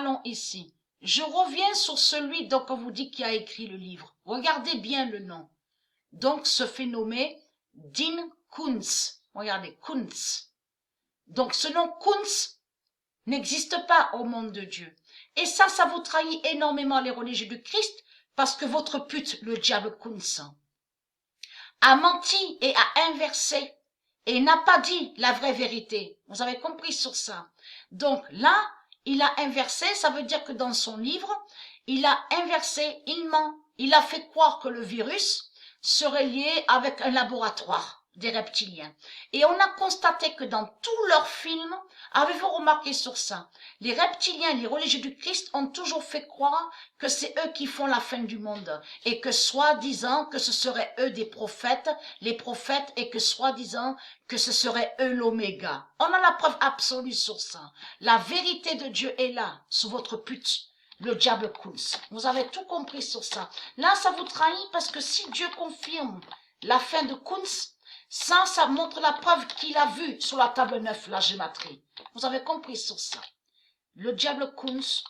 allons ici. Je reviens sur celui donc on vous dit qui a écrit le livre. Regardez bien le nom. Donc se fait nommer Dean Koontz. Regardez, Koontz. Donc ce nom Koontz n'existe pas au monde de Dieu. Et ça vous trahit énormément les religieux du Christ parce que votre pute, le diable Koontz, a menti et a inversé et n'a pas dit la vraie vérité. Vous avez compris sur ça. Donc là, il a inversé, ça veut dire que dans son livre, il a inversé, il ment. Il a fait croire que le virus serait lié avec un laboratoire des reptiliens. Et on a constaté que dans tous leurs films, avez-vous remarqué sur ça? Les reptiliens, les religieux du Christ ont toujours fait croire que c'est eux qui font la fin du monde et que soi-disant que ce seraient eux des prophètes, les prophètes, et que soi-disant que ce serait eux l'oméga. On a la preuve absolue sur ça. La vérité de Dieu est là, sous votre pute, le diable Koontz. Vous avez tout compris sur ça. Là, ça vous trahit parce que si Dieu confirme la fin de Koontz, ça montre la preuve qu'il a vue sur la table 9, la gématrie. Vous avez compris sur ça. Le diable Koontz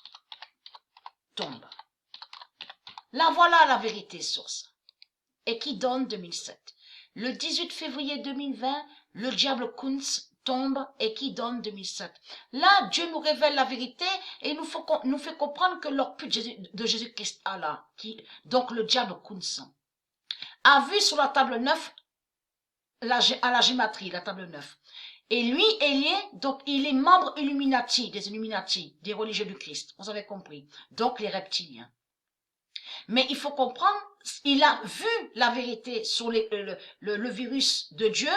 tombe. Là, voilà la vérité sur ça. Et qui donne 2007. Le 18 février 2020, le diable Koontz tombe et qui donne 2007. Là, Dieu nous révèle la vérité et nous fait comprendre que leur pute de Jésus-Christ Allah, donc le diable Koontz, a vu sur la table 9 à la gématrie, la table 9. Et lui est lié, donc il est membre Illuminati, des religieux du Christ. Vous avez compris. Donc les reptiliens. Mais il faut comprendre, il a vu la vérité sur le virus de Dieu,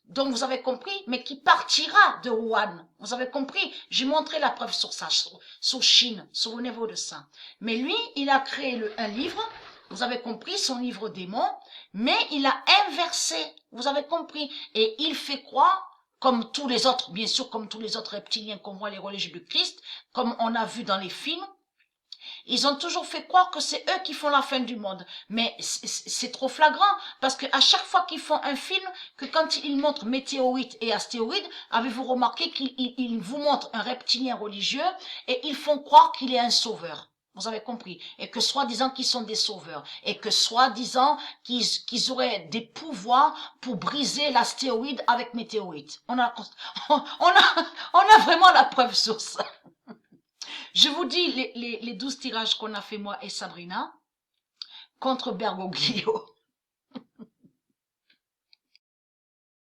donc vous avez compris, mais qui partira de Wuhan. Vous avez compris? J'ai montré la preuve sur ça, sur Chine, sur le niveau de ça. Mais lui, il a créé un livre, vous avez compris, son livre démon, mais il a inversé, vous avez compris, et il fait croire, comme tous les autres, bien sûr, comme tous les autres reptiliens qu'on voit les religieux du Christ, comme on a vu dans les films, ils ont toujours fait croire que c'est eux qui font la fin du monde. Mais c'est trop flagrant, parce qu'à chaque fois qu'ils font un film, que quand ils montrent météorites et astéroïdes, avez-vous remarqué qu'ils vous montrent un reptilien religieux et ils font croire qu'il est un sauveur. Vous avez compris. Et que soi-disant qu'ils sont des sauveurs. Et que soi-disant qu'ils auraient des pouvoirs pour briser l'astéroïde avec météorite. On a vraiment la preuve sur ça. Je vous dis les 12 tirages qu'on a fait moi et Sabrina contre Bergoglio.